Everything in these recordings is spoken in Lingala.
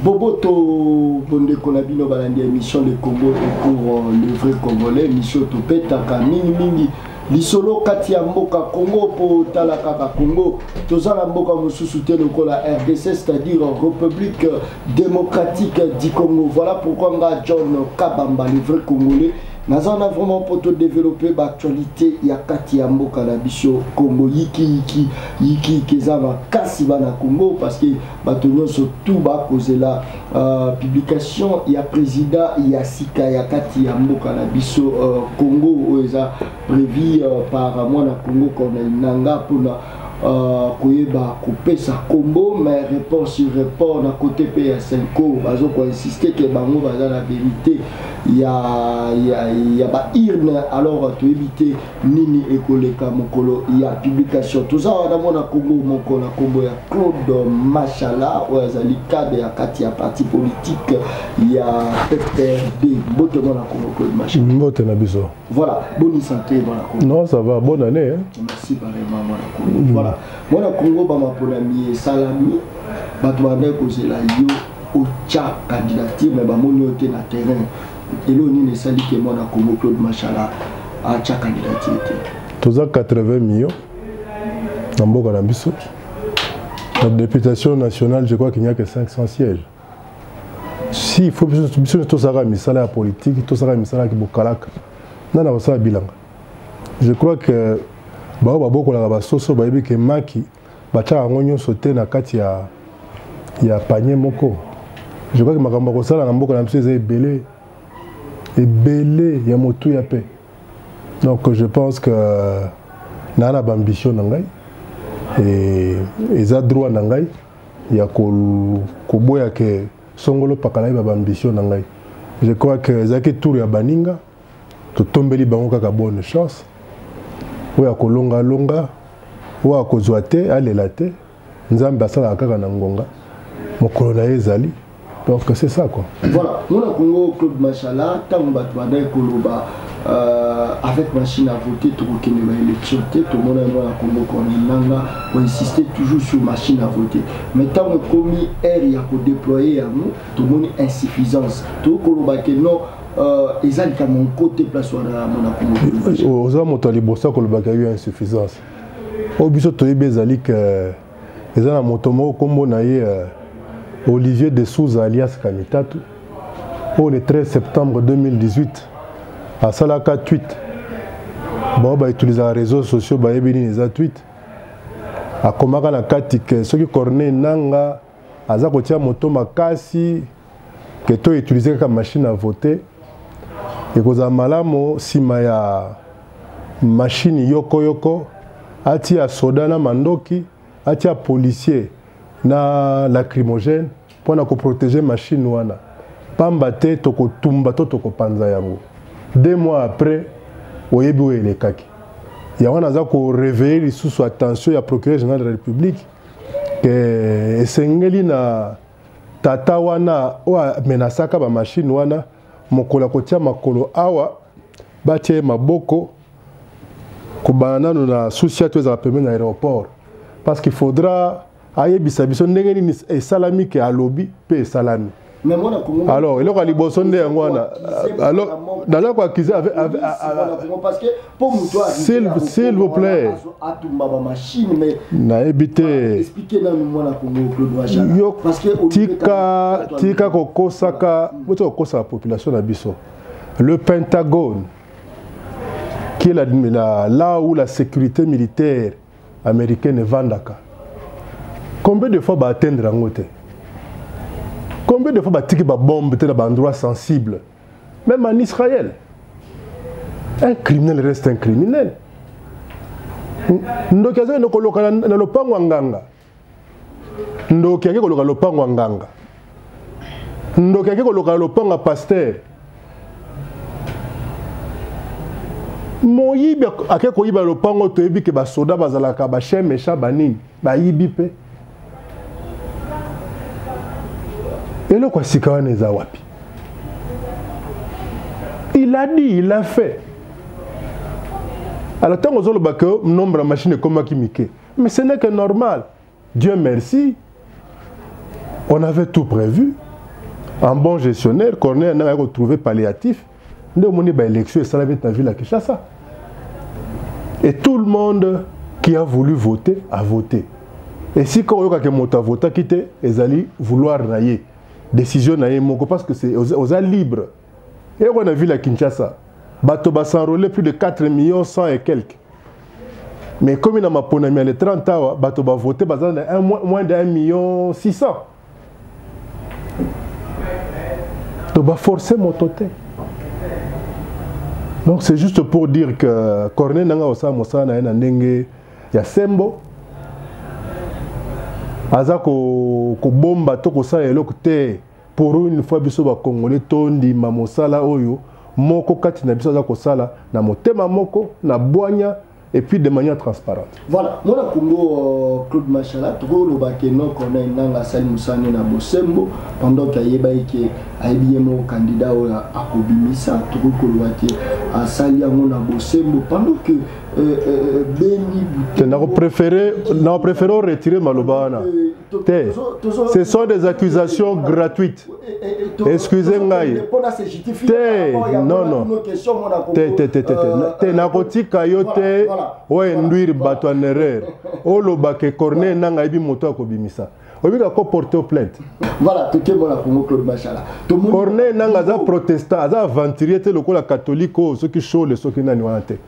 Boboto Bonde Konabino Balandi émission de Congo et pour le vrai Congolais, émission Topetaka mingi Lisolo Katia Mboka Congo pour Talakaka Congo, Tozala Mboka Mosusu Telokola RDC, c'est-à-dire République démocratique du Congo. Voilà pourquoi on a John Kabamba, le vrai Congolais. Nous avons vraiment pour te développer l'actualité. Il y a Katia Mboka Nabiso Congo, Yiki Kezama Kasiba na Congo, parce que Batonio surtout bas causer la publication. Il y a président, il y a Sika, il y a Katia Mboka Nabiso Congo, où ils ont prévu par moi na Congo qu'on a Nanga pour Koyeba couper sa combo, mais réponse sur réponse à côté PA5, bazo ko insister que bango baza la vérité. Il y a ba irne alors tu éviter nini ekoleka mokolo il y a publication tout ça on a mon Congo mokolo combo ya Claude Machala ou azali cadre ya kati ya parti politique il y a PPRD bote mon Congo Claude Machala bote na biso voilà bonne santé mon Congo non ça va bonne année hein? Merci vraiment mon Congo voilà mon Congo ba mapolami salami bato bande causer la yo au tcha candidature mais ba moni ote na terrain et là, on est sali que moi, Congo Claude Machala à chaque candidature. Tous à 80 millions dans Boga Nambiso. La députation nationale, je crois qu'il n'y a que 500 sièges. Si il faut que tout ça soit la politique, tout ça soit qui bokalak, non, non, ça bilan. Je crois que beaucoup la soso baby que maki bacha ngonyo sauter na kati ya panier moko. Je crois que makambo ko sala na Boga Nambiso est belé. Et belé ya motu ya paix. Donc je pense que nana ambition nangai et eza droit nangai ya ko boya ke songolo pakala ba ambition nangai. Je crois que zaki tour ya baninga to tombeli bango kaka bonne chance. Oya ko longa oya ko zoate alela te nzambe asala kaka na ngonga mokolo na ezali. Donc c'est ça quoi. Voilà, nous avons Congo Claude Machala, tant que Koloba avec machine à voter, tout le monde a élection, tout le monde a Congo Nanga, on insistait toujours sur machine à voter. Mais tant que commis air, il y a déployer à nous, tout le monde a insuffisance. Tout le monde a non, ils ont quand même côté place où on a Congo. Aux hommes, on a eu insuffisance. Au but de Bezali que ils ont un motomo comme on a Olivier de Souza alias Kanitatu, le 13 septembre 2018, à Salaka tweet. Bon, bah, utiliser les réseaux sociaux, bah, il y a tweet. À Komaka na Katik, ceux qui cornent Nanga, à Zakotia Moto Makasi, que tu utilises comme machine à voter. Et que Malamo, si ma machine yoko, atia Sodana Mandoki, atia policier. Na lacrymogène pour protéger la machine wana pambate toko tumba to toko panza yango 2 mois après oyebi ele kaki ya wana za ko réveiller sous attention ya procureur général de la République que esengeli na tata wana o menasaka ba machine wana mokola kotia makolo awa batie maboko ko banana na souci to za pembe na aéroport parce qu'il faudra aye bisabiso ndenge ni salami ke alobi pe salami alors il a liboso nde ngwana alors dans la quoi qu'ils avec parce que pour moi s'il vous plaît na éviter expliquer dans moi la Congo Claude Machala parce que tika kokosaka boto kosa la population na biso le Pentagone qui est là où la sécurité militaire américaine est Vandaka. Combien de fois va atteindre en côté? Combien de fois va tirer des bombes dans un endroit sensible? Même en Israël. Un criminel reste un criminel. Ndokiazo no koloka na lopango nganga. Ndokiake koloka lopango nganga. Ndokiake koloka lopango pasteur. Moyibi ake koyiba lopango toyebi ke ba soda bazalaka ba chien méchant banini ba yibi pe. Et le quoi wapi. Il a dit, il a fait. Alors tant que nombre de machines comme Kimike. Mais ce n'est que normal. Dieu merci. On avait tout prévu. un bon gestionnaire, Corneille n'a pas retrouvé palliatif. Nous avons eu l'élection et ça dans la ville à Kinshasa. Et tout le monde qui a voulu voter a voté. Et si quand on a voté, quitter, ils allaient vouloir nailler. Décision nailler, parce que c'est aux libres. Et on a vu la Kinshasa. Bato va s'enrôler plus de 4 millions 100 et quelques. Mais comme il a ma ponami à les 30 ans, Bato va voter moins de 1 million 600. Donc va forcer mon totem. Donc c'est juste pour dire que Corneille Nanga Osa Mosa na Nenge ya Sembo. Azako ko bomba to ko sa eloko te pour une fois biso ba Congolais tondi mamosala oyo moko kati na biso za ko sala na motema moko na boanya et puis de manière transparente. Voilà, moi na Congo Claude Machala trop le bakeno Corneille Nanga Sali Musane na Bosembo pendant qu'ayeba ke ayebiyemo candidat à Kobimisa trop ko le bake à Sali yango na Bosembo pendant que Beni Bouté n'a préféré retirer Malobana. Ce sont des accusations gratuites. Excusez-moi. Non, non. Nakotika yote ouais nduire bato en erreur. Oloba ke Corneille Nanga ibi moto akobimisa. Obi ko porter plainte. Voilà, tout est bon la Congo Claude Machala. Corneille Nanga za protestant, za aventurier te lokola catholique ceux qui chaud les ceux qui n'ont wanté.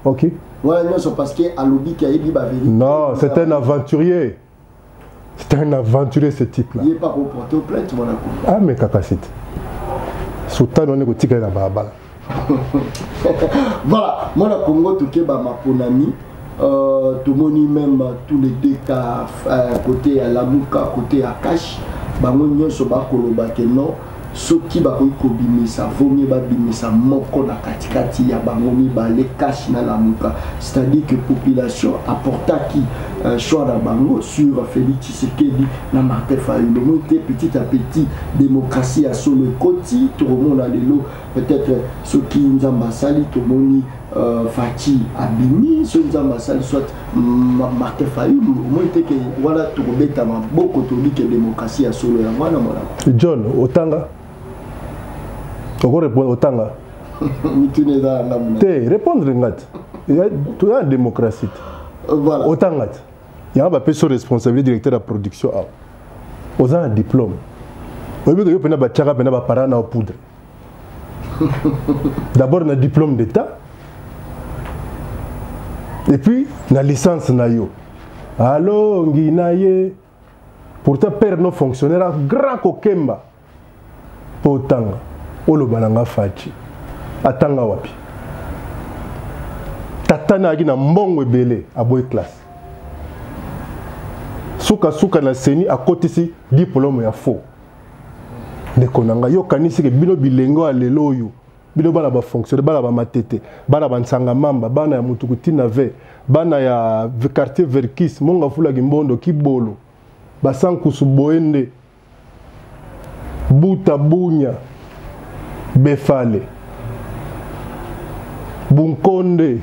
OK. Voilà, non, c'est parce que Alobi qui a dit la vérité. Non, c'est un aventurier. C'est un aventurier ce type-là. Il n'est pas pour porter plainte, mon ami. Ah, mais capacité. Soutan, on est au tigre la barbe. Voilà, moi, la Congo, tout est ma ponami. Tout le monde, même tous les deux cas, côté à Lamuka, côté à Kash, Bangonyo, Sobakoloba, non. Soki bakoki kobimisa vomi babimisa moko na katikati ya bangomi bale cash na la muka, c'est-à-dire que population apportaki choix na bango sur Félix Tshisekedi na Martin Fayulu monte petit à petit démocratie à solo koti tout le monde a lelo peut-être soki nzamba sali to moni Fati Abimi so nzamba sali soit Martin Fayulu monte que voilà tout beta maboko to dit que démocratie à solo ya mwana mwana John Otanga. Pourquoi répondre au Tanga? Répondre il y a une démocratie. Voilà. Au Tanga, il y a un peu sur responsabilité directeur de la production. Vous avez un diplôme. Vous avez un parent en poudre. D'abord, un diplôme d'État. Et puis, une licence. Allô, Nginaye. Pourtant, père non fonctionnaire, grand kokemba. Pour Tanga. Olo bananga fachi atanga wapi tatana agina mbongo ebele aboy classe suka na seni akotisi diplôme ya faux ndekonanga yo kanisi ke bino bilengo alelo oyo bino bana ba fonctionnaire bana ba matete bana ba nsanga mamba bana ya mutukuti na ve bana ya quartier Verkis monga fula gimbondo kibolo basankusu boende buta bunya Befale, Bunkonde,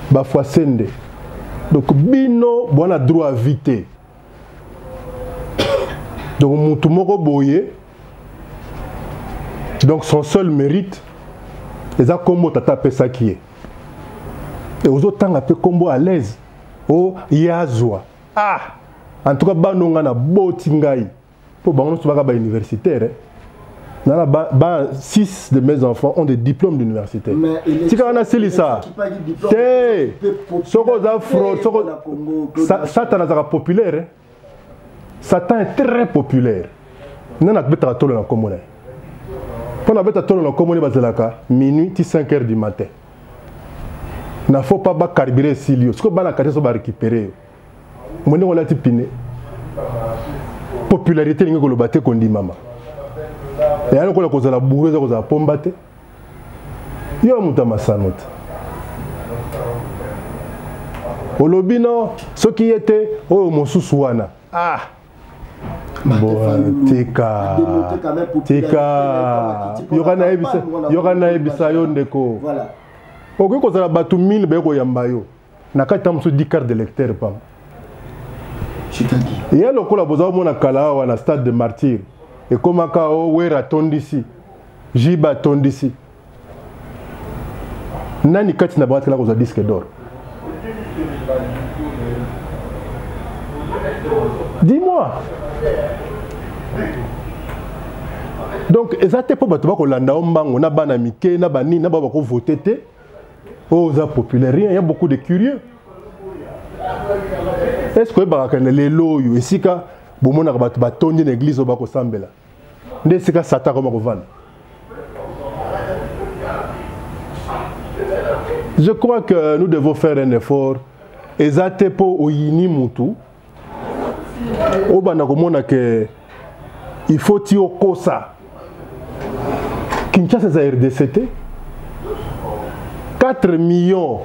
Bafwasende. Donc, Bino, bon, a droit à viter. Donc, Moutoumoro Boye, donc son seul mérite, c'est ça combo tata pesa qui est. Et aux autres temps, peu combo à l'aise. Oh, Yazwa. Ah! En tout cas, Banonga na Botingai. Pour Bangon, tu vas universitaire. 6 de mes enfants ont des diplômes d'université. Si on a ça, Satan est populaire. Satan est très populaire. Nous avons besoin de la commune. Quand on a besoin de la commune, minuit, 5 heures du matin. Il ne faut pas carburer Silio. Ce qu'on va récupérer. On a une popularité qui est maman. Et alors qu'on a causé la bourreuse, on a pombaté. Il y a un mouton sanote. Au lobby, non, ce qui était, oh, mon sous-souana. Ah! Bon, tika. Il y aura un ebisayon deko. Voilà. Au lieu qu'on a battu 1000 beko yambayo. N'a qu'à être 10 cartes de lecteur, pam. C'est-à-dire. Et alors qu'on a besoin de kala ou un stade de martyr. et comme Kao Wera Tondisi, Jiba Tondisi. Nani kati na batela ko za disque d'or. Dis-moi. Donc, exactement pour battre ko landa ombango na bana mike na bani na baba ko voter te. Oh, ça populaire, il y a beaucoup de curieux. Est-ce que ba kana lelo yo esika bomona ba tondi na église ba ko sambela. Nde esika sata ko ba ko vana. Je crois que nous devons faire un effort. Ezate po oyini mutu. Obana komona que il faut tio kosa. Kinshasa za RDCT 4 millions.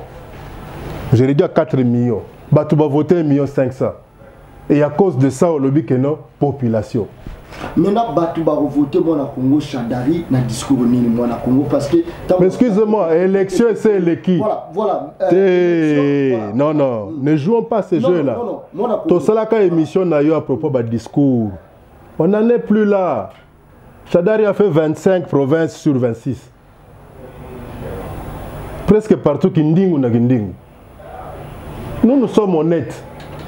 Je l'ai dit à 4 millions. Batu va voter 1,5 million. Et à cause de ça, on lobby que non population. Maintenant, Batu va voter moi na Congo Chadari na discours ni moi na Congo parce que. Mais excusez-moi, élection c'est l'équipe. Voilà. Non, ne jouons pas ces jeux-là. Tout ça là émission na yo à propos de discours. On n'en est plus là. Chadari a fait 25 provinces sur 26. Presque partout Kindingu na Kindingu. Nous sommes honnêtes.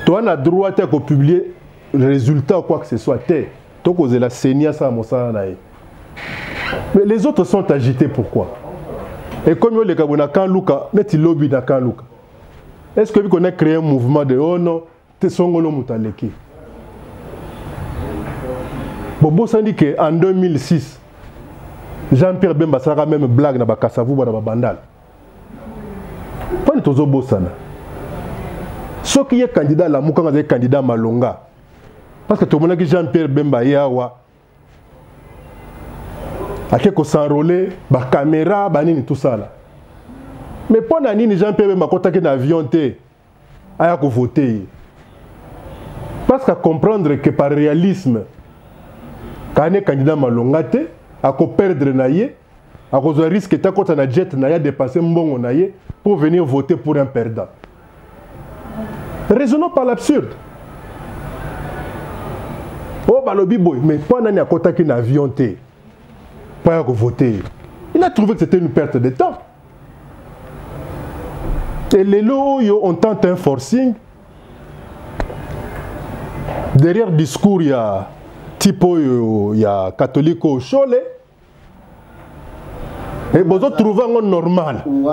Toi, on a droit de publier le résultat ou quoi que ce soit. Toi, cause la Seigneur, ça, mais les autres sont agités. Pourquoi? Et comme les Kabona Kanluka, net lobby dans Kanluka. Est-ce que vous connaissez créé un mouvement de oh non, t'es songolo mutaleki? Bobo dit qu'en 2006, Jean-Pierre Bemba sera même blague dans Bakassavou, dans Bandal. Pas de tozo bosana. Ce qui est candidat là, Moukanga est candidat Malonga. Parce que tout le monde a dit Jean-Pierre Bemba Yawa. A quelque s'enrôler, ba caméra, ba nini tout ça là. Mais pendant nini Jean-Pierre Bemba quand il avion té, a ko voter. Parce qu'à comprendre que par réalisme, quand est candidat Malonga té, a ko perdre naïe, a cause risque ta quand na jet naïe dépasser mbongo naïe pour venir voter pour un perdant. Raisonnons par l'absurde. Oh, balobi boy, mais pendant qu'il a contacté un avion, pas voter. Il a trouvé que c'était une perte de temps. Et les lots, on tente un forcing. Derrière le discours, il y a typo, il y a catholique au Cholet. Et vous trouvez un normal. Il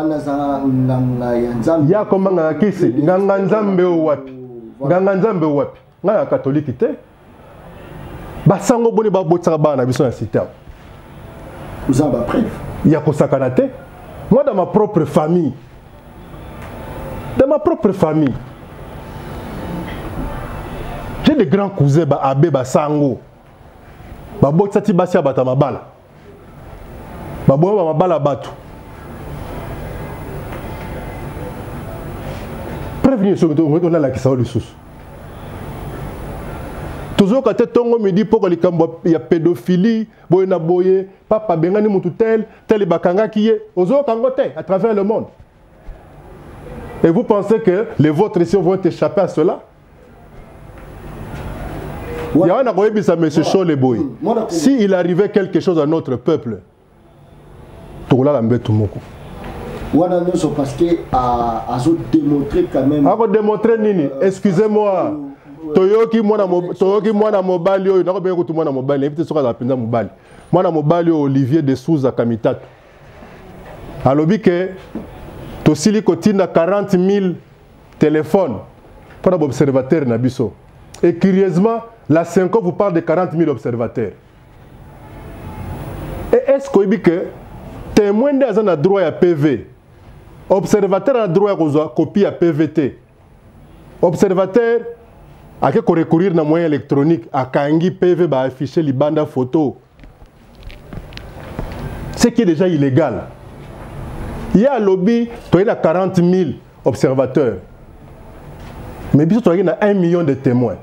y a comme un kisi, Ganganzambe ou wapi. Ganganzambe ou wapi. Il y a un catholique qui est. Basango boni ba botsaka bana biso na cité. Vous avez preuve. Il y a kosakanate. Moi dans ma propre famille. J'ai des grands cousins ba abe basango. Ba botsati basia bata mabala. Ba boya mabala batu. Prévenir sur on a la kisa le sous. Toujours quand tongo me dit pour que il y a pédophilie, boyena boye, papa bengani mutu tel bakanga qui est ozo kangote à travers le monde. Et vous pensez que les vôtres ici vont échapper à cela? Il y a un agoyebi ça monsieur Chole boy. Si il arrivait quelque chose à notre peuple, tout là l'ambé tout moko. Wana nous parce que a démontré quand même. A démontrer nini? Excusez-moi. Toyoki mwana mobali oyo nako beko mwana mobali évite soka za penza mobali mwana mobali Olivier de Souza Kamitatu alobi que tosili kotina 40 000 téléphones pour l'observateur na biso et curieusement la 5 ans vous parle de 40 000 observateurs et est-ce que témoin de a droit à PV observateur a droit à copie à PVT observateur à que recourir dans moyen électronique à kangi PV ba afficher libanda photo ce qui est déjà illégal. Il y a un lobby tu as 40 000 observateurs mais biso tu as 1 million de témoins.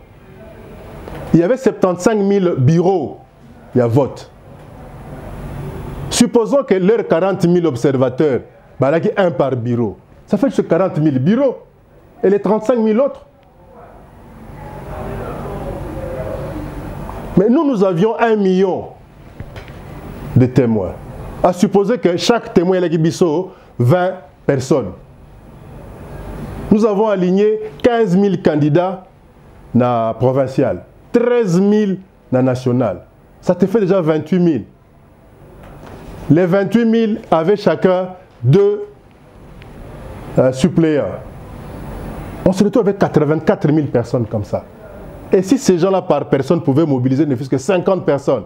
Il y avait 75 000 bureaux il y a vote. Supposons que leurs 40 000 observateurs bah là un par bureau ça fait juste 40 000 bureaux et les 35 000 autres. Mais nous avions 1 million de témoins. À supposer que chaque témoin est biso 20 personnes. Nous avons aligné 15 000 candidats na provincial, 13 000 na national. Ça te fait déjà 28 000. Les 28 000 avaient chacun 2 suppléants. On se retrouve avec 84 000 personnes comme ça. Et si ces gens-là par personne pouvaient mobiliser ne fût-ce que 50 personnes,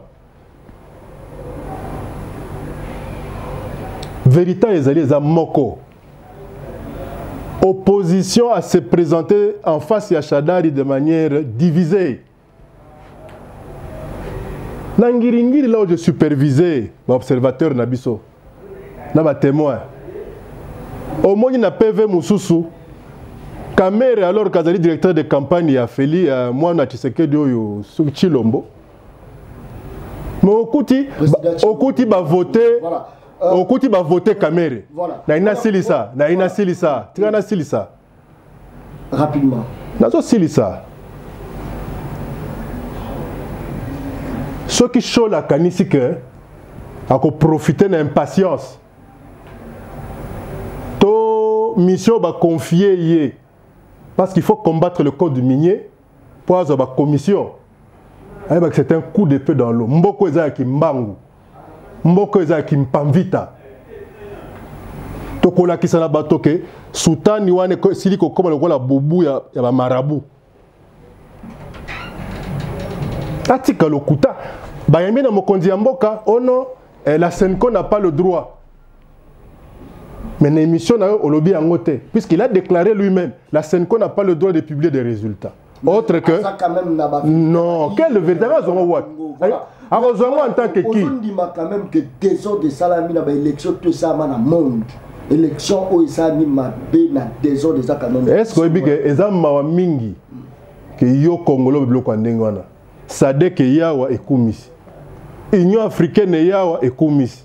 Vérita Ezali à Moko. Opposition à se présenter en face à Chadari de manière divisée. Nangiringiri, là où je supervisais, l'observateur Nabiso, n'a témoin. Au moins, il n'a pas vu Moussoussou. Kamere, alors qu'Azali directeur de campagne, a fait moi, on a tissé de Chilombo. Mais au Kouti va voter. Au Kouti va voter Kamere. Naina Silisa. Naina Silisa. Tirana Silisa. Rapidement. Nazo Silisa. Ceux qui sont la canistique, à profiter de l'impatience. To mission va confier. Parce qu'il faut combattre le code minier pour avoir une commission. C'est un coup d'épée dans l'eau. Mboko eza ki mbangu. Mboko eza ki mpamvita. Tokola ki sana batoke sultani wane siliko koma lokola bobu ya ba marabu. Atika lokuta bayembi na mokonzi ya mboka ono la Senko n'a pas le droit. Mais l'émission n'a pas le puisqu'il a déclaré lui-même, la Senko n'a pas le droit de publier des résultats. Autre que... Non, quel véritable raison what? Alors, en tant que qui? On dit quand même que des ordres de salami dans l'élection, tout ça dans le monde. Élection où ça ni ma na des ordres de ça quand même. Est-ce que que ezama mingi que yo Congolo bloc ndengwana. Sadek yawa ekumisi. Union africaine yawa ekumisi.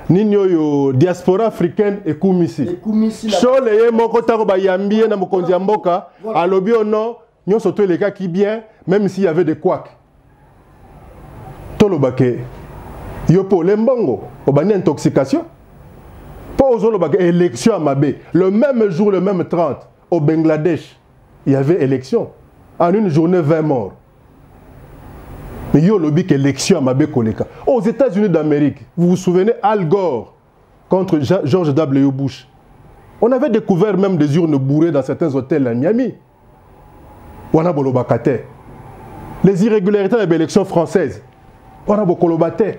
Ninyo yo diaspora africaine ekumisi. Chole ye moko tako ba yambie na mokonzi ya mboka alobi ono nyo soto les cas qui bien même s'il y avait des couacs. Tolo bake yo po lembongo obani intoxication. Pas aux autres élection à Mabé. Le même jour, le même 30 au Bangladesh, il y avait élection. En une journée 20 morts. Mais il y a lobby élection à Mabé Koleka. Aux États-Unis d'Amérique, vous vous souvenez, Al Gore contre George W. Bush. On avait découvert même des urnes bourrées dans certains hôtels à Miami. Wana Bolobakate. Les irrégularités de l'élection française. Wana Bokolobate.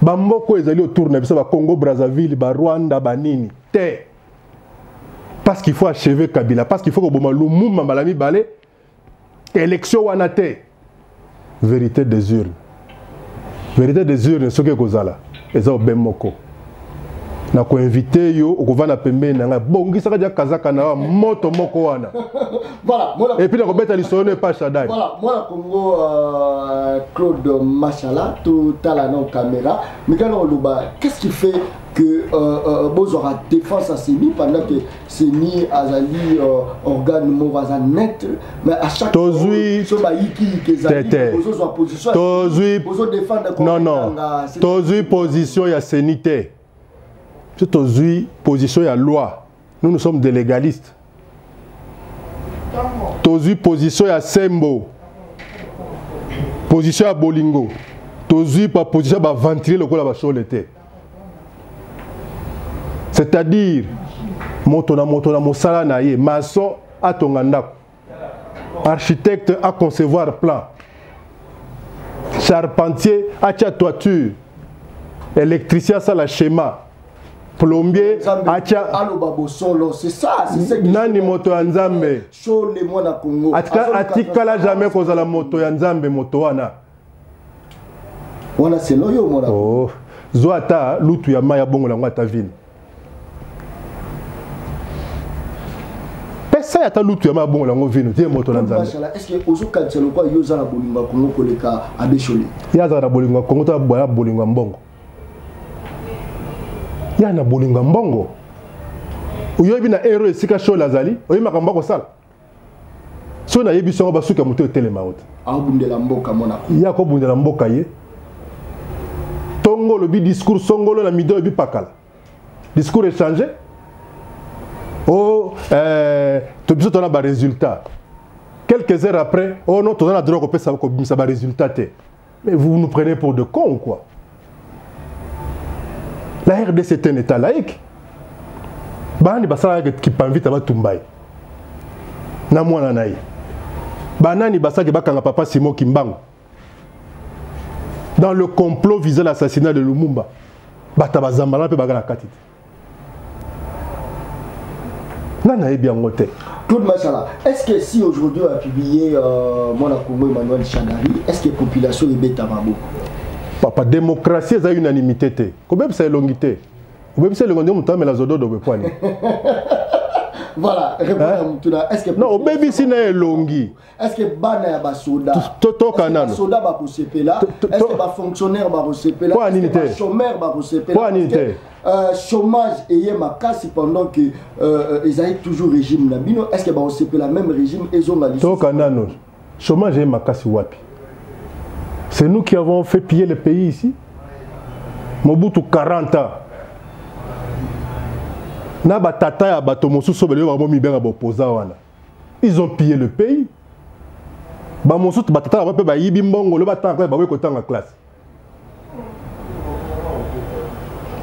Bamboko ezali autour na biso ba Congo Brazzaville, ba Rwanda, ba nini. Te. Parce qu'il faut achever Kabila, parce qu'il faut que Boma Lumumba malami balé élection wana te. Vérité des urnes. Vérité des urnes ce que kozala. Eza obemoko. Na ko inviter yo okovana pembeni na bongisa ka dia kazaka na moto moko wana. Voilà, et puis na ko beta lisone pas Chadai. Voilà, moi Congo Claude Machala tout à la non caméra. Mais quand on luba, qu'est-ce qui fait que Bozora défense à Séni pendant que Séni Azali organe Movaza net, mais à chaque fois Tozui position ya Sénité. Tozui position ya loi. Nous sommes des légalistes. Tozui position ya Sembo. Position ya Bolingo. Tozui pas position ba ventiler le kola ba cholete. C'est-à-dire, motona mosala na ye, maçon a tongandako, architecte à concevoir plan, charpentier à tia toiture, électricien à la schéma, plombier à tia. C'est ça, c'est ça. Nani moto ya nzambe. Atikala jamais koza la moto ya nzambe moto wana. Wana c'est loyo mona. Oh, zoata lutu ya maya bongo la ngata ville. Ça y a ta lutte ma bon la ngovino tie moto na nzambe. Est-ce que ozo kanselo kwa yoza na bolinga Kongo koleka abesholi? Ya za na bolinga Kongo ta boya bolinga mbongo. Ya na bolinga mbongo. Uyobi na ero esika show lazali, oyi makamba ko sala. so na yebi songo basuka moto telema haute abundela mboka mona ya ko bundela mboka ye tongo le bi discours songolo na mido bi pakala discours échangé oh to biso tona ba résultat quelques heures après oh non tona droit ko pesa ko bimisa ba résultat te mais vous nous prenez pour de cons quoi. La RDC est un état laïque. Bani basala qui panvita ba tumbai na mwana naï banani basaki bakanga papa Simon Kimbangu dans le complot visant l'assassinat de Lumumba bata bazambala pe bagala katiti nana e bien ngote tout machala. Est-ce que si aujourd'hui on a publié Mwana Congo Emmanuel Shadari, est-ce que la population est bête à Mabo? Papa démocratie c'est unanimité te ko même c'est longité ko même c'est longité muta mais la zodo do bepoani. Voilà, est-ce que non, au baby si na longi. Est-ce que bana ya basoda? Toto kanano. Basoda ba kosepela. Est-ce que ba fonctionnaire ba kosepela? Est-ce que ba chômeur ba kosepela? Chômage et makasi pendant que ils ont toujours régime na bino. Est-ce que ba kosepela même régime et ont la liste? Toto kanano. Chômage et makasi wapi? C'est nous qui avons fait piller le pays ici. Mobutu 40 ans. Na batata ya bato mosusu bele ba momi benga bopoza wana. Ils ont pillé le pays. Ba mosusu batata ba pe ba yibi mbongo le batanga ba we kotanga classe.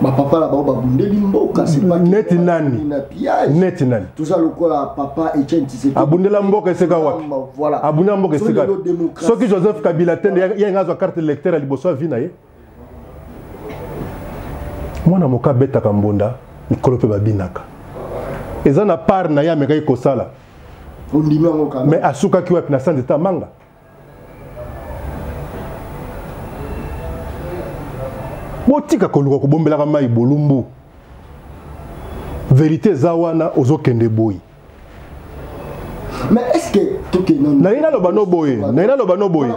Ba papa la ba bundeli mboka c'est pas net nani. Net nani. Tout ça le quoi papa Etienne Tshisekedi. Abundela mboka eseka wapi? Voilà. Abundela mboka eseka. Soki Joseph Kabila tende ya ngazo carte électeur liboso vina ye. Mwana moka beta kambonda. Nikolope babinaka eza na part na ya meka ikosala mais asuka ki wapi na sante ta manga botika koluka kobombelaka mai bolumbu vérité za wana ozokende boyi. Mais est-ce que tout est non? Naina lo bano boye, naina lo bano boye.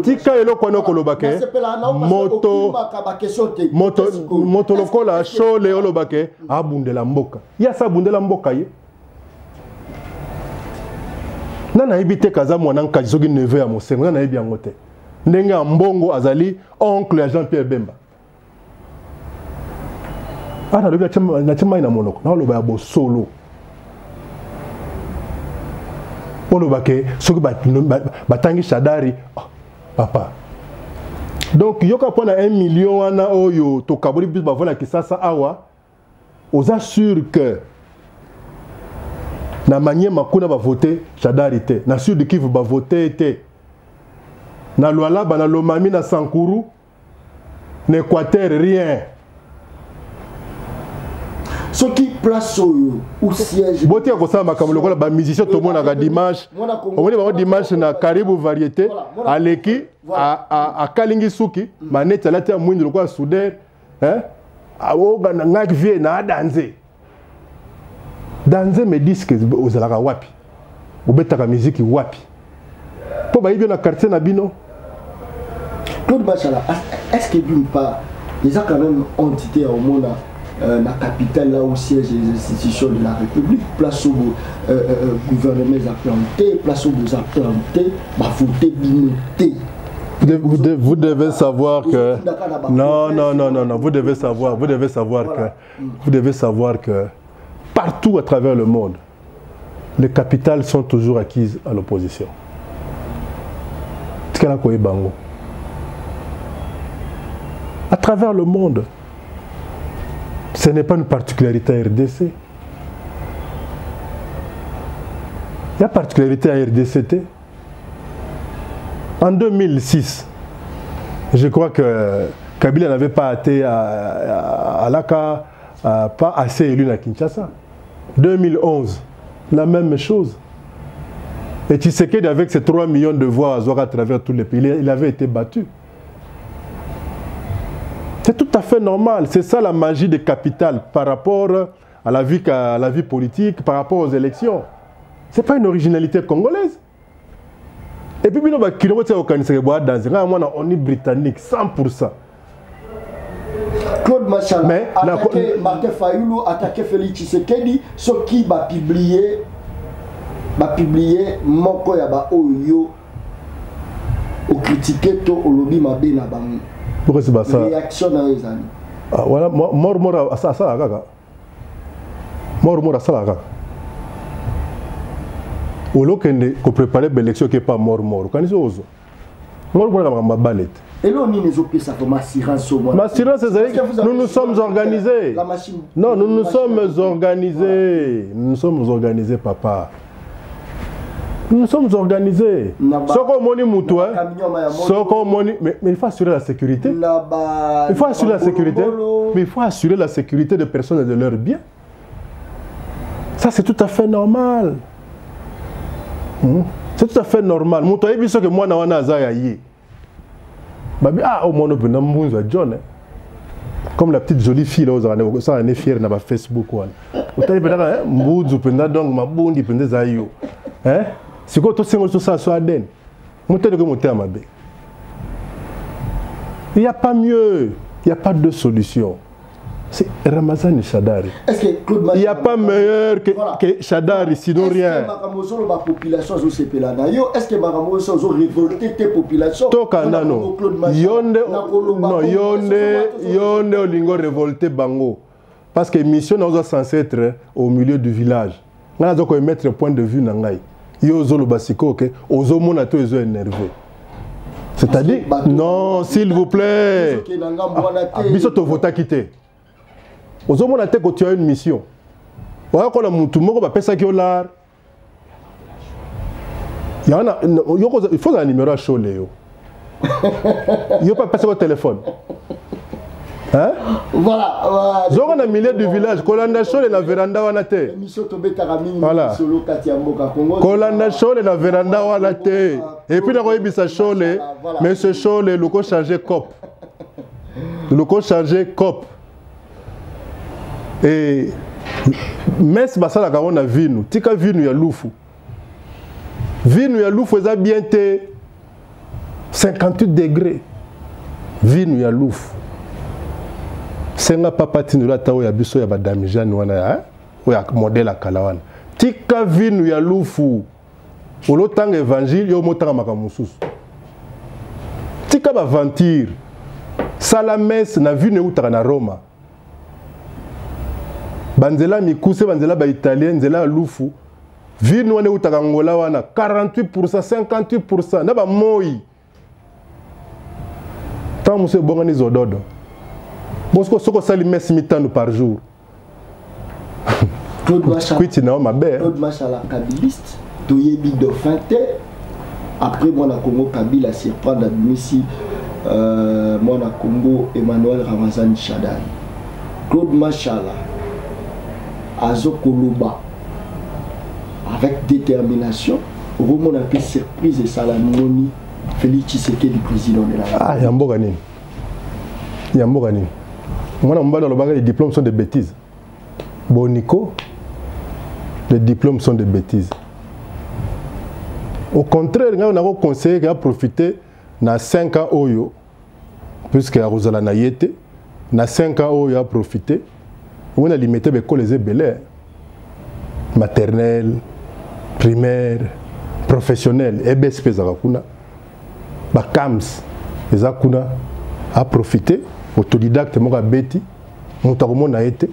Tika elo kwano kolobake. Moto lokola show le olobake abundela mboka. Ya sa bundela mboka ye. Nana ibite kaza mwana nkaji soki neveu ya mosengo nana ibi yango te. Ndenge mbongo azali oncle ya Jean-Pierre Bemba. Ana lobi na chema ina monoko. Na loba ya bo solo. Olobake soki batangi Shadari papa. Donc yoka pona 1 million wana oyo to kabori bis bavola kisasa awa oza sûr que na manière makuna ba voter Shadari te na sûr de qui vous ba voter te na Luala na Lomami na Sankuru na Équateur rien. Ce qui place au siège. Boté ko sa makambo lokola ba musicien to mona ka dimanche. Omoni ba dimanche na Karibu variété aleki a Kalingi Suki maneta lati ya mwindi lokola souder awoga na ngaki vie na danser. Danser me disque ozalaka wapi? Obetaka musique wapi? Po ba yibio na quartier na bino. Claude Machala, est-ce que d'une part ils ont quand même entité au monde la capitale là où siègent les institutions de la République, place où gouvernement a planté, place où vous a planté, bah voter binoté. Vous devez savoir que non, vous devez savoir que partout à travers le monde, les capitales sont toujours acquises à l'opposition. À travers le monde. Ce n'est pas une particularité à RDC. Il y a particularité à RDCT. En 2006, je crois que Kabila n'avait pas été à l'AKA, pas assez élu à Kinshasa. 2011, la même chose. Et Tshisekedi, avec ses 3 millions de voix à travers tous les pays, il avait été battu. C'est tout à fait normal. C'est ça la magie des capitales par rapport à la vie politique, par rapport aux élections. Ce n'est pas une originalité congolaise. Et puis, on est britannique, 100%. Claude Machala, attaqué Martin Fayoulou, attaqué Félix Tshisekedi, ce qui va publier ba publier moko ya ba oyo au critiquer to au lobby mabe na bango. Pourquoi c'est pas ça? Réaction na ezani. Ah voilà, mort à ça kaka. Mort à ça kaka. Au lieu que préparer l'élection qui est pas mort. Quand ils osent. Mort à ma balette. Et là, nous avons ça comme assurance au moins. Assurance, nous nous sommes organisés. La machine. Non, nous nous sommes organisés. Nous nous sommes organisés, papa. Nous nous sommes organisés. Mais il faut assurer la sécurité. Il faut assurer la sécurité. Mais il faut assurer la sécurité des personnes et de leurs biens. Ça, c'est tout à fait normal. C'est tout à fait normal. Que moi, ah, au moins, John. Comme la petite jolie fille, là, on est fier dans Facebook. Si vous avez ça, il n'y a pas mieux, il n'y a pas de solution. C'est Ramazan et Chadari. Il n'y a pas meilleur que Chadari, sinon rien. Est-ce que la population est-ce que la révolté tes populations? Non, Yonde Olingo révolté Bango. Parce que mission est censée être au milieu du village. On a besoin de mettre un point de vue. C'est-à-dire, non, s'il vous plaît. Bisoto vota quitter. Aux hommes, on a tu as une mission. Il faut un numéro à chaud, Léo. Il n'y a pas passé au téléphone. Hein? Voilà. Ils ont un milieu du village. Kolanda chaud et la véranda on a été. Voilà. Kolanda chaud et la véranda on a été. Et puis, on a eu ça chaud, mais ce chaud, le loco changé cop. Le loco changé cop. Et mais c'est ça que on a vu nous. Tika vu nous ya loufu. Vu nous ya loufu ça bien te 58 degrés. Vu nous ya loufu. Senga papa tinula tawo ya biso ya badami Jeanne wana ya oya modèle akalawana. Tika vu nous ya loufu. Olo tanga évangile yo motanga makamususu. Tika ba ventir. Salames na vu ne utaka na Roma. Banzela mikuse banzela ba italien nzela lufu vinu wane utaka ngola wana 48% 58% na ba moi tant monsieur bongani zododo bosko soko sali messe mitano par jour Claude Machala kabiliste toyebi dauphin te après moi na Congo Kabila surprendre admisi moi na Congo Emmanuel Ramazan Chadari Claude Machala Azo Koloba avec détermination, on a fait surprise et salamoni Félix Tshisekedi président de la République. Ah, Yambogani. Yambogani. Moi, les diplômes sont des bêtises. Bonico, les diplômes sont des bêtises. Au contraire, on a conseillé qu'il a profité dans 5 ans Oyo, puisque à Rosala Nayete, dans 5 ans Oyo a profité. On a limité les écoles maternelle, primaire, professionnelle, EBSP Zakuna, Bakams, Zakuna a profité, autodidacte, Moga Beti, Moutaromo a été.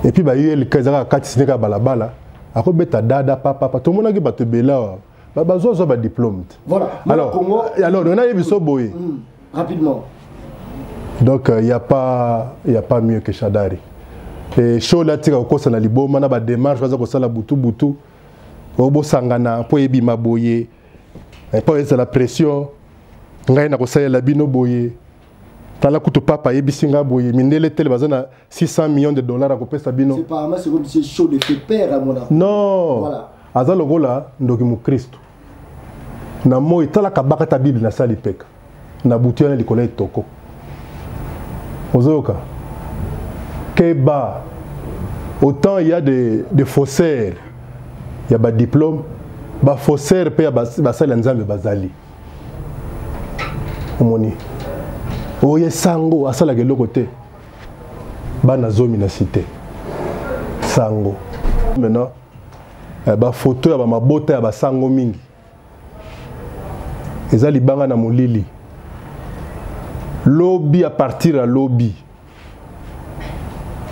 Et puis, il y a le Kazara Katisneka Balabala, a rebeta Dada, Papa, tout le monde a battu Bela, Babazo a diplôme. Voilà, alors, on a eu ce boy. Rapidement. Donc, il n'y a pas mieux que Chadari. Et chaud là, tu as aussi na libo, mana ba démarche, vas à la boutou boutou, obo sangana, po ebi maboye, po eza la pression, ngai na kosala la bino boye, tala kutu papa ebi singa boye, mindele tele bazana 600 millions de dollars à kopesa bino. C'est pas moi, c'est comme si chaud de fait père à mon avis. Non. Voilà. Aza logola ndoki mu Christ. Na moi tala kabaka ta Bible na sali peka. Na butu na likola etoko. Ozoka. Keba. Autant il y a des faussaires, il y a des diplômes, des faussaires, il y a des nzambe bazali. Omoni. Oye sango, asala ke lokote. Bana zomi na cité. Sango. Maintenant, ba photo ya ba mabota ya ba sango mingi eza libanga na molili lobby à partir à lobby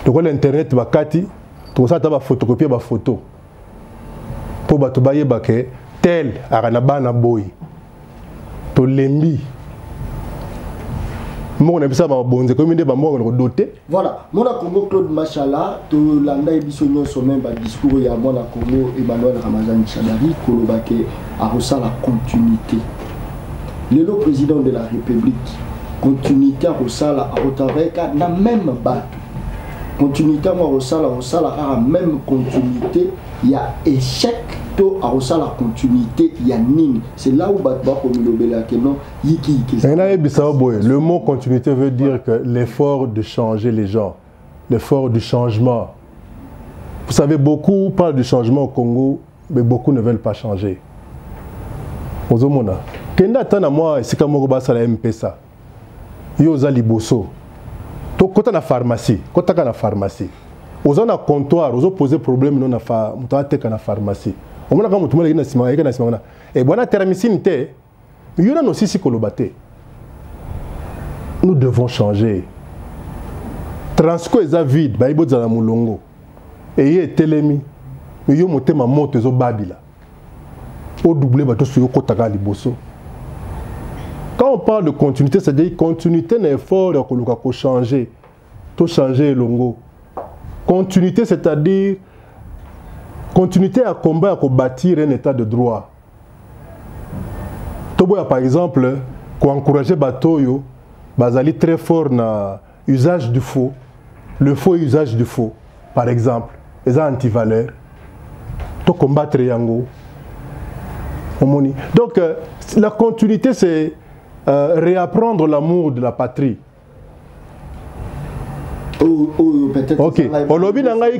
donc l'internet bakati to ça ta ba photocopier ba photo pour bato bayeba ke tel arana bana boy to lembi mon a bisa ba bonze comme inde ba mo doté voilà mon Congo Claude Machala to landa ebiso nyonso même ba discours ya mon Congo Emmanuel Ramazani Shadari kolobake a reçu la continuité le président de la République continuité à Rosala à Otaveka na même bateau continuité à Rosala à même continuité il y a échec to à Rosala continuité il y a nini c'est là où batba comme le belake non yiki le mot continuité veut dire que l'effort de changer les gens l'effort du changement vous savez beaucoup parlent du changement au Congo mais beaucoup ne veulent pas changer ozomona kenda tana moi c'est comme moko basa la MPSA yo za liboso to kota na pharmacie kota ka na pharmacie ozo na comptoir ozo poser problème non na fa mutate ka na pharmacie omona ka mutumela ina sima eka na sima na e bona teramicine te yona no sisi kolobate nous devons changer transco eza vide ba ibo za mulongo e ye telemi yo motema moto ezo babila au doublé bato sur kota ka liboso. Quand on parle de continuité, c'est-à-dire continuité n'est fort pour changer, tout changer longo. Continuité, c'est-à-dire continuité à combat pour bâtir un état de droit. Toboya par exemple, pour encourager Batoyo, bazali très fort dans usage du faux, le faux usage du faux, par exemple, les antivaleurs, to combattre yango. Donc la continuité c'est réapprendre l'amour de la patrie. Ok. Olobi nangai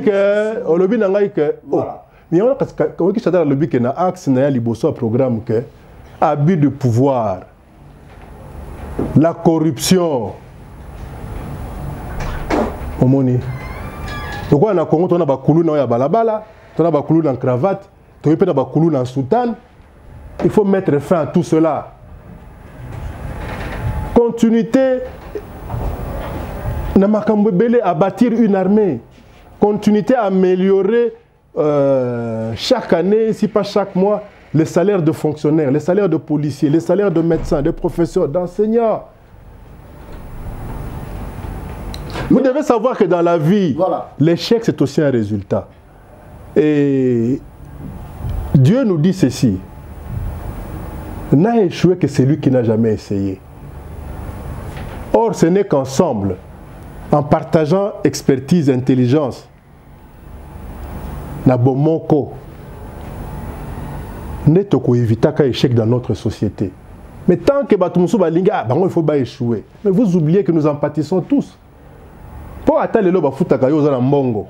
que voilà. Mais on a quand qui chata lobi que na axe na liboso programme que abus de pouvoir, la corruption. Omoni. Donc on a Congo on a bakulu na ya balabala, on a bakulu na cravate, on a bakulu na soutane. Il faut mettre fin à tout cela. Continuité à bâtir une armée. Continuité à améliorer chaque année, si pas chaque mois, les salaires de fonctionnaires, les salaires de policiers, les salaires de médecins, de professeurs, d'enseignants. Vous devez savoir que dans la vie, voilà, l'échec c'est aussi un résultat. Et Dieu nous dit ceci. N'a échoué que celui qui n'a jamais essayé. Or, ce n'est qu'ensemble, en partageant expertise, intelligence, na bomoko, n'est qu'on éviter qu'un échec dans notre société. Mais tant que Batumusu Balinga, il faut pas échouer. Mais vous oubliez que nous en pâtissons tous. Pour attendre le bafuta kayo za mbongo.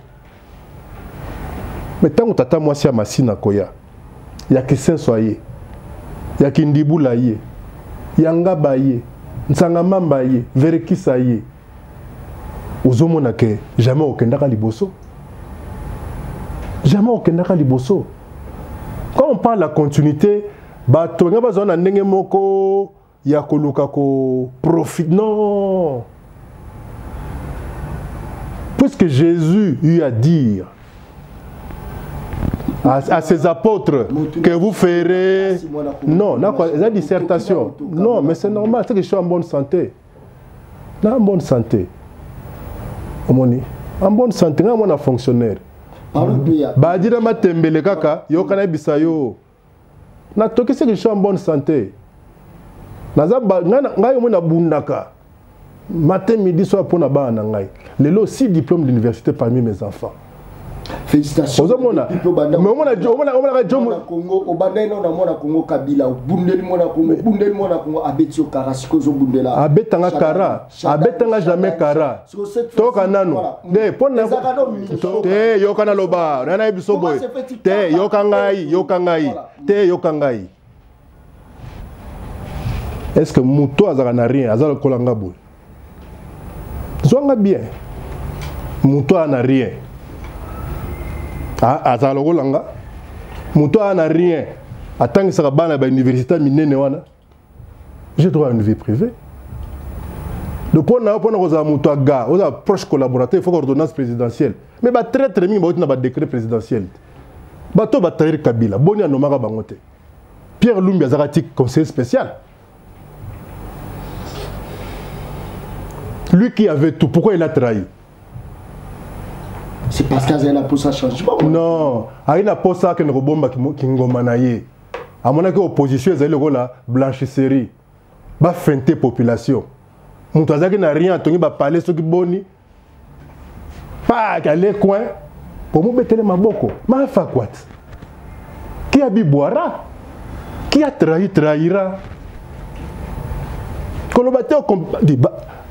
Mais tant que tata moi si amasina koya, il y a que saint soyez. Il y a Kindibula yé, Yangaba yé, Nsangamamba yé, Verekisa yé. Ozomona ke jamais okendaka liboso. Jamais okendaka liboso. Quand on parle de la continuité, bato nga bazona ndenge moko ya koluka ko profite. Non. Puisque Jésus eut à dire à ses apôtres que vous ferez. Non, la dissertation. Non, mais c'est normal, c'est que je suis en bonne santé. En bonne santé. En bonne santé, on a fonctionnaire. Badira matembele kaka, yo kana bisayo. Na toki c'est que je suis en bonne santé. Naza ngai mo na bundaka. Matin, midi, soir pour na ba na ngai. Lelo 6 diplômes d'université parmi mes enfants. Félicitations. Mais on a Congo, au Bandai non na Congo Kabila, Bundeli mona Congo abetio kara sikozo bundela. Abetanga kara, abetanga jamais kara. Toka nano. Ne pona te yokana loba, nana biso boy. Te yokangai. Te yokangai. Est-ce que muto azaka na rien, azala kolanga boy? Zonga bien. Muto na rien. Azalogolanga moto n'a rien. Attends que ça va à l'université minene wana. J'ai droit à une vie privée. Donc on a moto à gars, on a proche collaborateur, il faut ordonnance présidentielle. Mais bah très très bien, on a un décret présidentiel. Bato ba trahir Kabila, boni a nomara bangote. Pierre Lumbi Azaratik, conseiller spécial. Lui qui avait tout, pourquoi il a trahi? C'est parce qu'il y a pour ça changement. Non, il y a pour ça qu'il y a un robot qui est à mon avis, l'opposition est la blanchisserie. Ba feinter population. Moutazaki n'a rien, Tony va parler ce qui boni. Pas qu'à les coins. Pour me mettre les maboko. Ma fa quoi? Qui a biboira? Qui a trahi trahira? Quand le batteur dit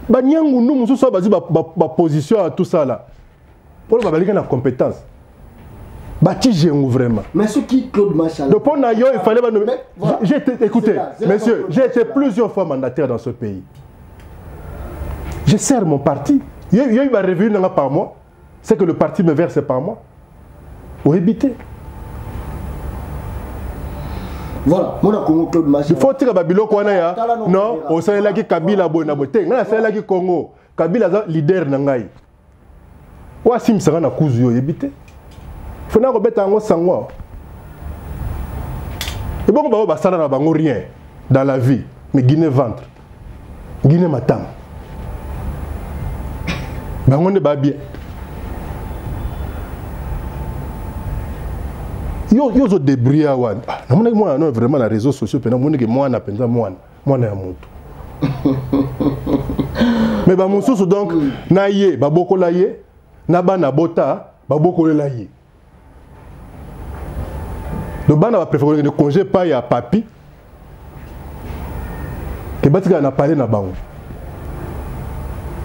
Banyangu nous nous sommes basés ma position à tout ça là. Pour le baliser la compétence. Bati Géngou vraiment. Mais ce qui Claude Machala. Donc pour Nayo, il fallait écoutez, messieurs, j'ai été plusieurs fois mandataire dans ce pays. Je sers mon parti. Il y a eu ma revue par mois. C'est que le parti me verse par mois. Pour éviter. Voilà, moi Congo Claude Machala. Il faut dire que Babilo Kwanaya. Non, au Sahel qui Kabila Bonabote. Non, Sahel qui Congo. Kabila est leader Nangai. Wasim sera na kuzu éviter. Il faut remettre en sangwa. Et bon, on va faire rien dans la vie. Mais Guinée ventre. Guinée matam. On ne va bien. Yo débrouillé à wan. Moi non vraiment les réseaux sociaux pendant moi na penza moi na moto. Mais ba mususu donc na yé ba boko la yé na ba na bota ba boko la yé. Donc bana va préférer de congé pas ya papi. Que batika na parler na bango.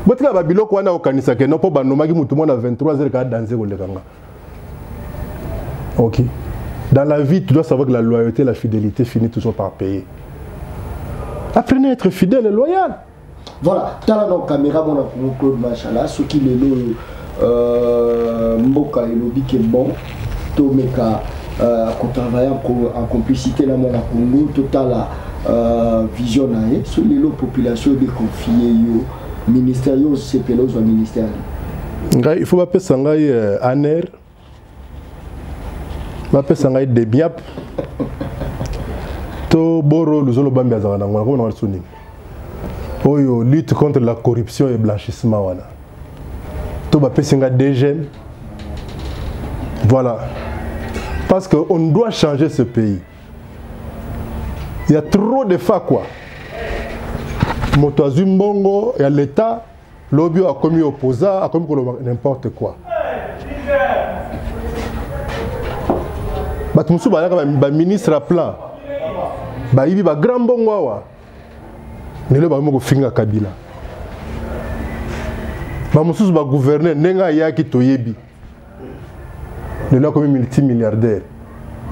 Batika ba biloko wana okanisa ke no po ba nomaki mutu mo na 23h ka danser ko lekanga. OK. Dans la vie, tu dois savoir que la loyauté et la fidélité finissent toujours par payer. Apprenez à être fidèle et loyal. Voilà, tu as la caméra, mon ami Claude Machala, ce qui est le Mboka et le Bic est bon, Tomeka, qu'on travaille en complicité dans mon Congo, total vision, sur les populations de confier au ministère, c'est que l'autre ministère. Il faut pas ça ANER. Je vais des biap. To boro luzolo bambi azana ngona ko na suni. Oyo lutte contre la corruption et blanchissement wana. To ba pesinga DGM. Voilà. Parce qu'on doit changer ce pays. Il y a trop de fa quoi. Moto azumbongo et l'État, l'obio a commis opposant, a commis n'importe quoi. Batumusu ba ministre à plan. Ba ibi ba grand bongwawa. Nele ba mo ko finga Kabila. Ba mususu ba gouverneur nenga yaki toyebi. Nele a commis multimilliardaire.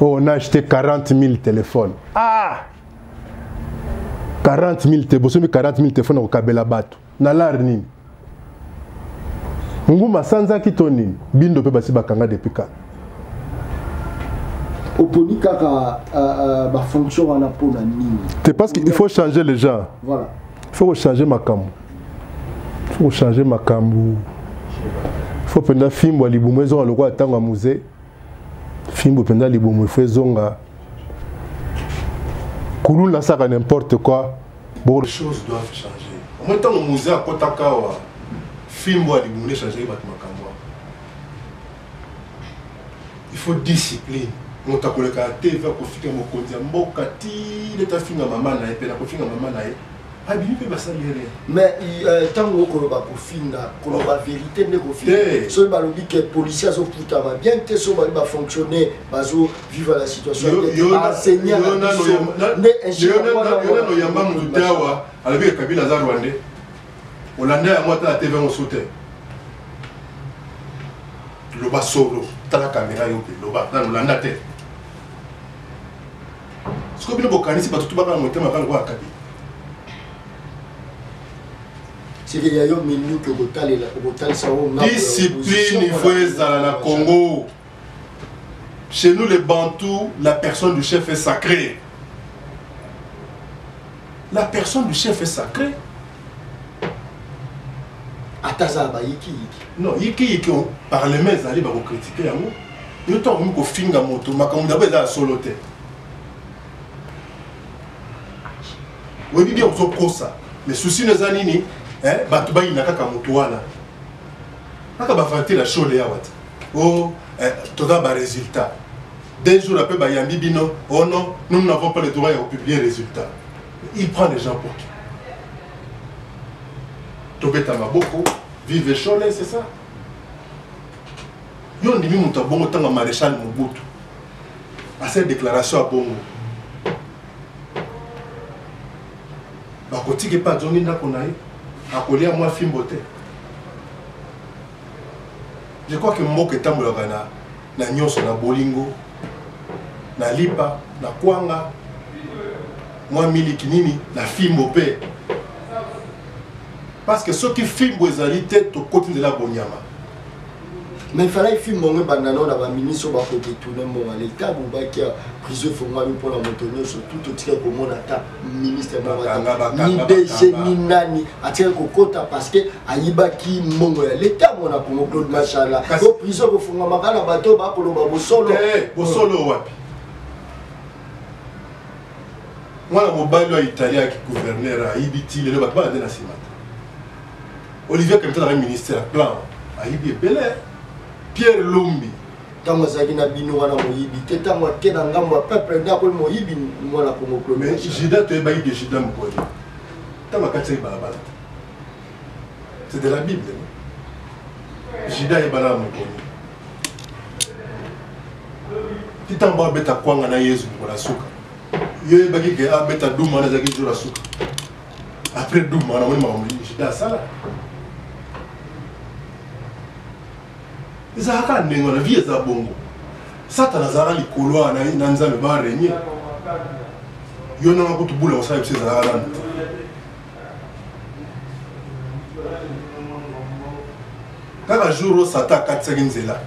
Oh, on a acheté 40 000 téléphones. Ah! 40 000 téléphones, 40 000 téléphones au Kabela Batu. Na l'arni. Nguma sanza kitoni. Bindo pe basi bakanga depuis quand? C'est parce qu'il faut changer les gens. Voilà. Il faut changer ma camou. Il faut changer ma camou. Il faut prendre un film où les boumezons le roi attend un musée. Film où prendre les boumezons faisonga. Kouloun la ça n'importe quoi. Bon, les choses doivent changer. En même temps au musée à Kotakawa, film où les boumezons changer ma camou. Il faut discipline. On t'a collé à TV, on fait un mot de mboka ti, il est à finir maman là, et puis la finir maman là. Ah bien, il peut pas s'allérer. Mais tant qu'on va finir, qu'on va vérité, ne qu'on finit. Ceux qui sont policiers sont tout à bien que ceux qui vont fonctionner, baso vivre la situation. Enseigner à la nation. Ne ingénieur. Il y a un monde de Tawa, avec Kabila Zarwande. Hollandais à moi la TV on sautait. Le bas solo, t'as la caméra yoke, le bas dans l'Hollande tête. Ce que nous avons c'est pas tout le monde qui a été c'est qu'il y a eu une minute que vous avez discipline, il faut être dans le Congo. Chez nous, les Bantous, la personne du chef est sacrée. La personne du chef est sacrée. Atazaba, yiki. Non, yiki, par les mains, ils allaient critiquer. Ils ont dit que finga moto, mais comme d'abord, ils ont solo. Oui, bien, on se ça. Mais souci, les années, Batouba, il n'a qu'à Kamoutoana. Il n'a qu'à vanter la chose. Oh, tu as un résultat. Dès jours après, il y a un bibino. Oh non, nous n'avons pas le droit de publier les résultats. Il prend les gens pour qui? Tobeta Maboko, vive Cholet, c'est ça. Yon dit que bon temps maréchal Mobutu. À cette déclaration à Bongo. Bakoti ke pas Johnny Nakonaï, à coller à moi film beauté. Je crois que Moko est en na nyonso na bolingo, na lipa, na kwanga, moi miliki nini, na film beauté. Parce que ceux qui filment les alités au côté de la Bonyama. Mais il fallait filmer mon banano dans la ministre va détourner mon l'état ou pas qui a pris pour moi pour la montagne surtout tout tiré pour mon attaque ministre ni DG ni nani a tiré au côté parce que ayiba qui mon l'état mon a pour Claude Machala au prison pour faire makana bateau ba pour le babo solo wapi. Moi mon bailo italien qui gouverneur à Ibiti le ba pas de la Simata. Olivier comme dans le ministère plan à Ibi Belé. Pierre Lumbi. Tant que ça qui n'a bino wana moyibi, tant que na ngambo peuple na ko moyibi mwana ko mo problème. Mais Jida to ebayi de Jida mokoli. Tant que katse balabala. C'est de la Bible. Jida e balabala mokoli. Titambo beta kwanga na Yesu ko la suka. Yo ebaki ke abeta duma na zaki jura suka. Après duma na mo Jida sala. Ils ont la vie est à bongo. Satan a les couloirs, il a un bar régné. Il y a un peu de boulot, on sait que c'est à la quand un jour, Satan a 4 secondes là.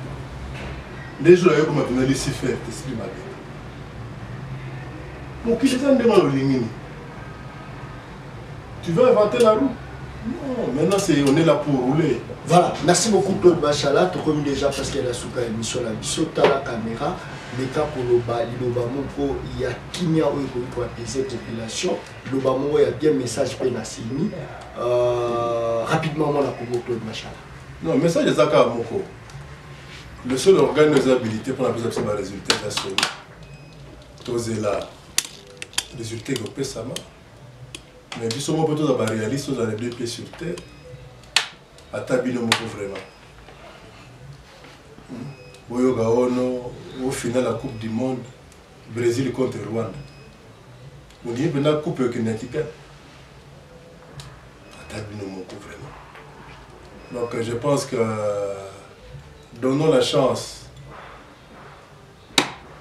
Les jours, il y a Lucifer, t'expliques ma vie. Mon qui est en demande au limite. Tu veux inventer la roue? Non, maintenant on est là pour rouler. Voilà, merci beaucoup Claude Machala. Tu connais déjà parce qu'elle a sous la émission la mission à la caméra. Mais quand pour le bas, il y a Kimia pour apaiser la population. Le bas, il y a bien message pour Nassini. Rapidement, on a pour Claude Machala. Non, le message de Zaka Moko. Le seul organe de habilité pour la plus absolue résultat de la somme. Tosé là, résultat que peut ça. Mais puis souvent plutôt dans la réaliste, dans les 2 pieds sur terre, à Tabino Moko vraiment. Au final la Coupe du Monde, Brésil contre Rwanda. On dit que la Coupe kinétique, à Tabino Moko vraiment. Donc je pense que donnons la chance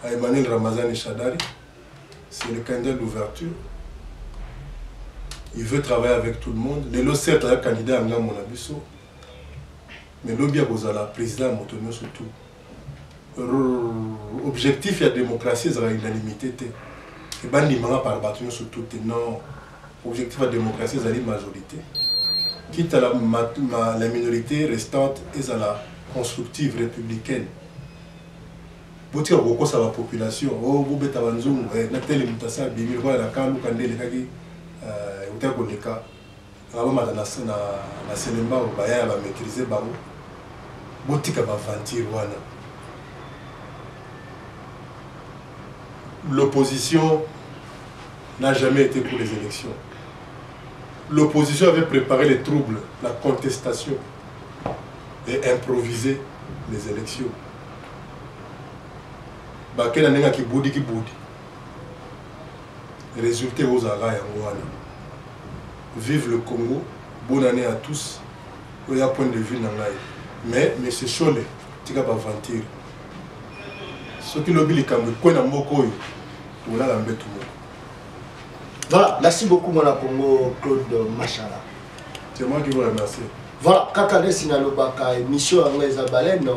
à Emmanuel Ramazani Chadari, c'est le candidat d'ouverture. Il veut travailler avec tout le monde. Les lots certes un candidat à mon abisso. Mais l'objet est la président Motonio surtout. Objectif de la démocratie, c'est l'unanimité. Et bien, il m'a par battu surtout. Non. Objectif de la démocratie, c'est la majorité. Quitte à la minorité restante, et à la constructive républicaine. Vous dire que ça va la population. Oh, vous êtes à Banzoum, Natel et Moutassa, Bimir, la Kalou, Kandé, les l'opposition n'a jamais été pour les élections. L'opposition avait préparé les troubles, la contestation et improvisé les élections. Résultat aux Ara et Angoana. Vive le Congo, bonne année à tous. Il y a un point de vue dans l'ail. Mais M. Cholet, tu vas aventure. Ce qui lobby les Camerounais, quoi dans Moko, tu vas l'embêter tout le monde. Voilà, merci beaucoup mon Congo Claude Machala. C'est moi qui vous remercie. Voilà, Kakane Sinalobaka, émission anglaise à baleine.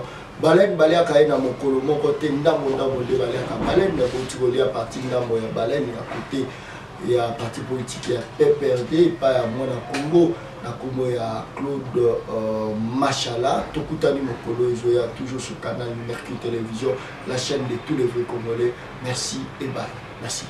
baleine baliaka ye na mokolo moko te ndambo nde baliaka baleine na bouti kolia parti ndambo ya baleine ya côté ya parti politique ya PPRD pa ya mwana Congo na kombo ya Claude Machala tokutani mokolo ezoya toujours sur canal Mercure Télévision, la chaîne de tous les vrais Congolais. Merci et bye. Merci.